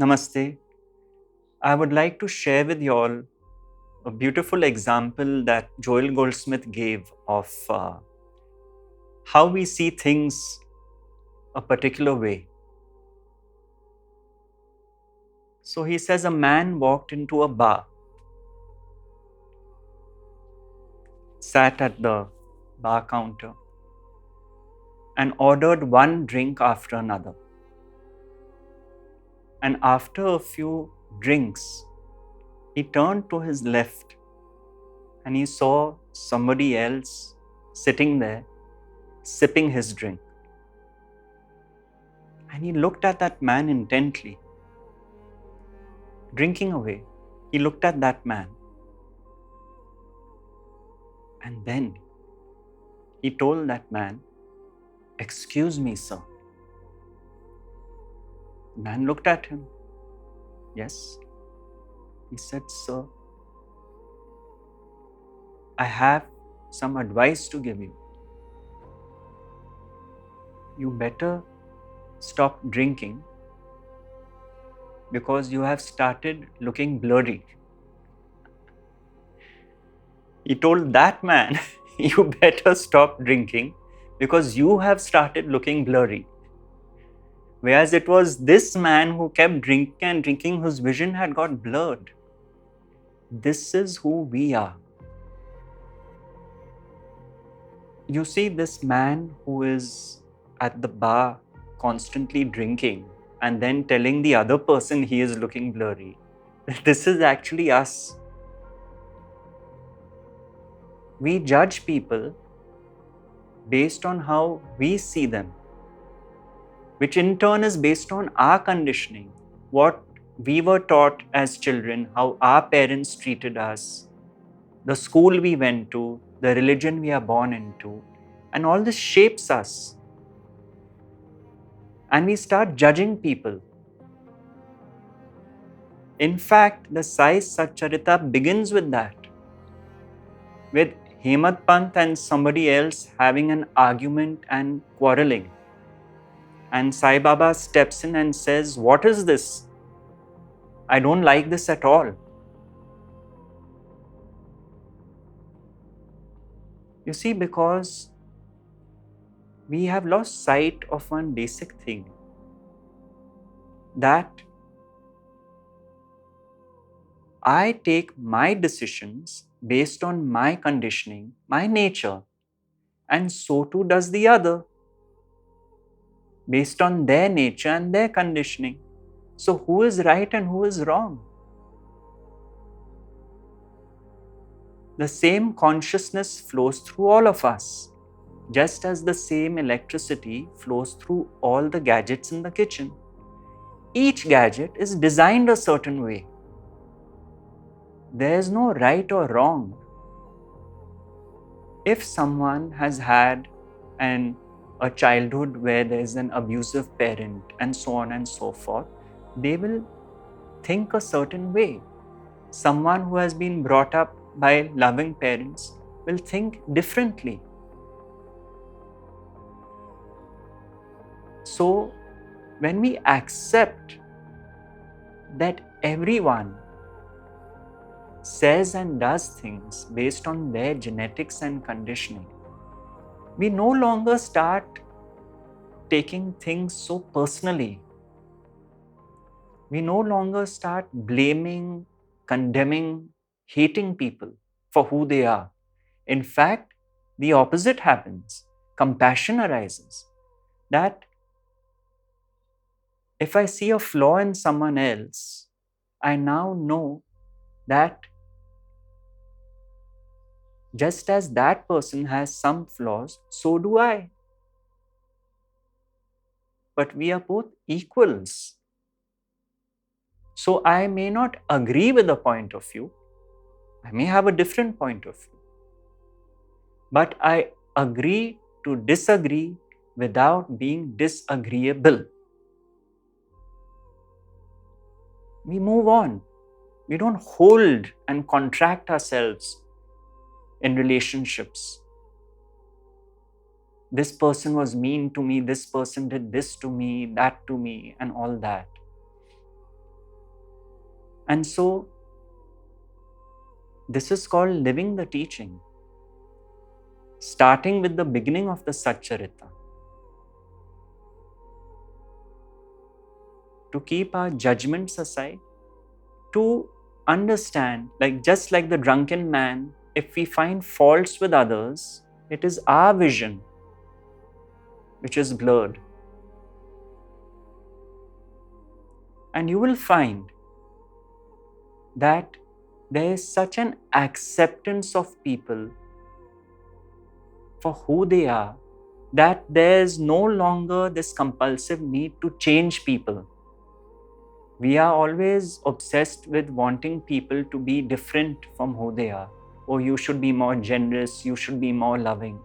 Namaste. I would like to share with you all a beautiful example that Joel Goldsmith gave of how we see things a particular way. So he says a man walked into a bar, sat at the bar counter, and ordered one drink after another. And after a few drinks, he turned to his left and he saw somebody else sitting there sipping his drink. And he looked at that man intently, drinking away. He looked at that man. And then he told that man, "Excuse me, sir." The man looked at him. Yes. He said, "Sir, I have some advice to give you. You better stop drinking because you have started looking blurry." He told that man, "You better stop drinking because you have started looking blurry." Whereas it was this man who kept drinking and drinking whose vision had got blurred. This is who we are. You see this man who is at the bar constantly drinking and then telling the other person he is looking blurry. This is actually us. We judge people based on how we see them, which in turn is based on our conditioning, what we were taught as children, how our parents treated us, the school we went to, the religion we are born into, and all this shapes us. And we start judging people. In fact, the Sai Satcharita begins with that, with Hemant Pant and somebody else having an argument and quarreling. And Sai Baba steps in and says, "What is this? I don't like this at all." You see, because we have lost sight of one basic thing, that I take my decisions based on my conditioning, my nature, and so too does the other, based on their nature and their conditioning. So who is right and who is wrong? The same consciousness flows through all of us, just as the same electricity flows through all the gadgets in the kitchen. Each gadget is designed a certain way. There is no right or wrong. If someone has had a childhood where there is an abusive parent and so on and so forth, they will think a certain way. Someone who has been brought up by loving parents will think differently. So, when we accept that everyone says and does things based on their genetics and conditioning, we no longer start taking things so personally. We no longer start blaming, condemning, hating people for who they are. In fact, the opposite happens. Compassion arises. That if I see a flaw in someone else, I now know that just as that person has some flaws, so do I. But we are both equals. So I may not agree with a point of view. I may have a different point of view. But I agree to disagree without being disagreeable. We move on. We don't hold and contract ourselves in relationships. This person was mean to me, this person did this to me, that to me, and all that. And so, this is called living the teaching, starting with the beginning of the Satcharita. To keep our judgments aside, to understand, like just like the drunken man, if we find faults with others, it is our vision which is blurred. And you will find that there is such an acceptance of people for who they are that there is no longer this compulsive need to change people. We are always obsessed with wanting people to be different from who they are. Oh, you should be more generous, you should be more loving.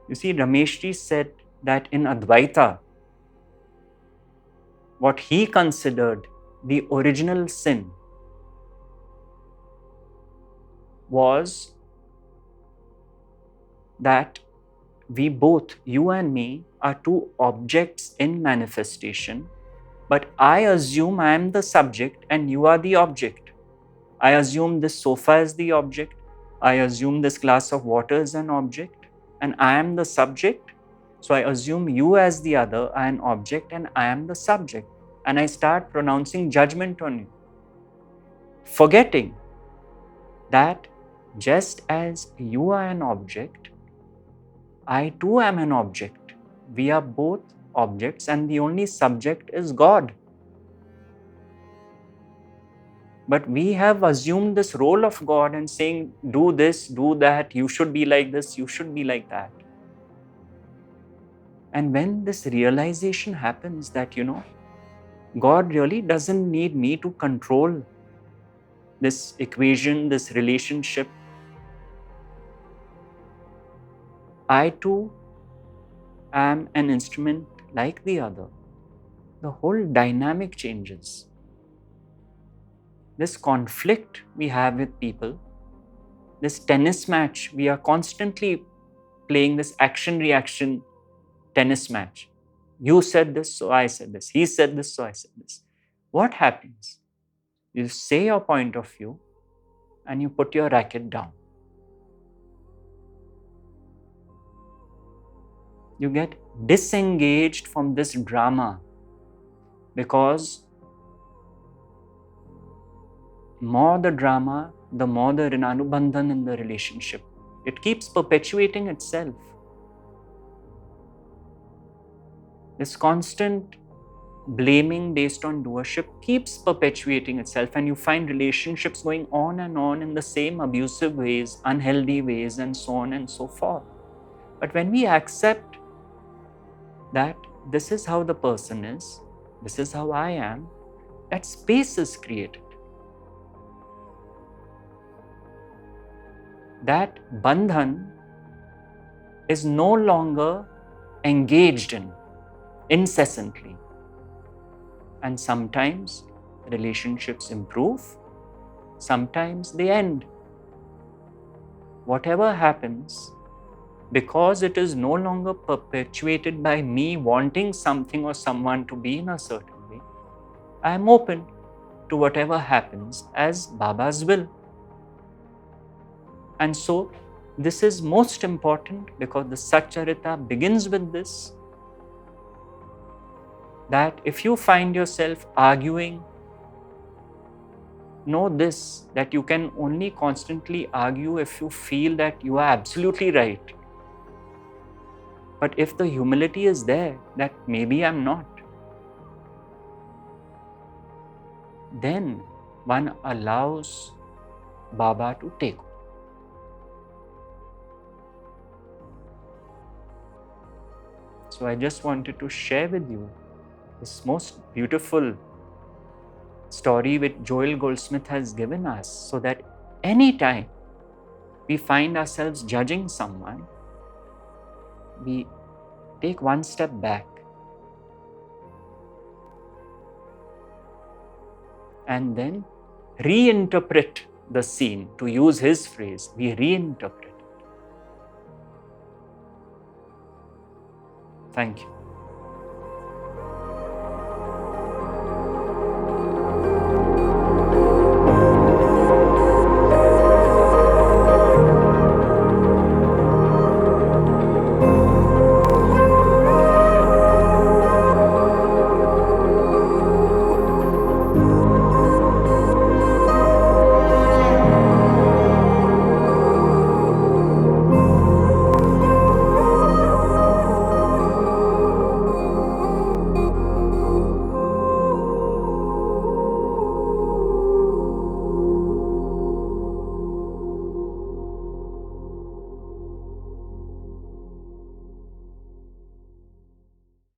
You see, Rameshji said that in Advaita, what he considered the original sin was that we both, you and me, are two objects in manifestation, but I assume I am the subject and you are the object. I assume this sofa is the object, I assume this glass of water is an object, and I am the subject. So I assume you as the other are an object and I am the subject. And I start pronouncing judgment on you, forgetting that just as you are an object, I too am an object. We are both objects and the only subject is God. But we have assumed this role of God and saying, do this, do that, you should be like this, you should be like that. And when this realization happens that, God really doesn't need me to control this equation, this relationship. I too am an instrument like the other. The whole dynamic changes. This conflict we have with people, this tennis match, we are constantly playing this action-reaction tennis match. You said this, so I said this. He said this, so I said this. What happens? You say your point of view and you put your racket down. You get disengaged from this drama because more the drama, the more the rinanubandhan in the relationship. It keeps perpetuating itself. This constant blaming based on doership keeps perpetuating itself, and you find relationships going on and on in the same abusive ways, unhealthy ways, and so on and so forth. But when we accept that this is how the person is, this is how I am, that space is created. That bandhan is no longer engaged in incessantly. And sometimes relationships improve, sometimes they end. Whatever happens, because it is no longer perpetuated by me wanting something or someone to be in a certain way, I am open to whatever happens as Baba's will. And so, this is most important because the Satcharita begins with this, that if you find yourself arguing, know this, that you can only constantly argue if you feel that you are absolutely right. But if the humility is there, that maybe I'm not, then one allows Baba to take over. So I just wanted to share with you this most beautiful story which Joel Goldsmith has given us, so that anytime we find ourselves judging someone, we take one step back and then reinterpret the scene. To use his phrase, we reinterpret it. Thank you.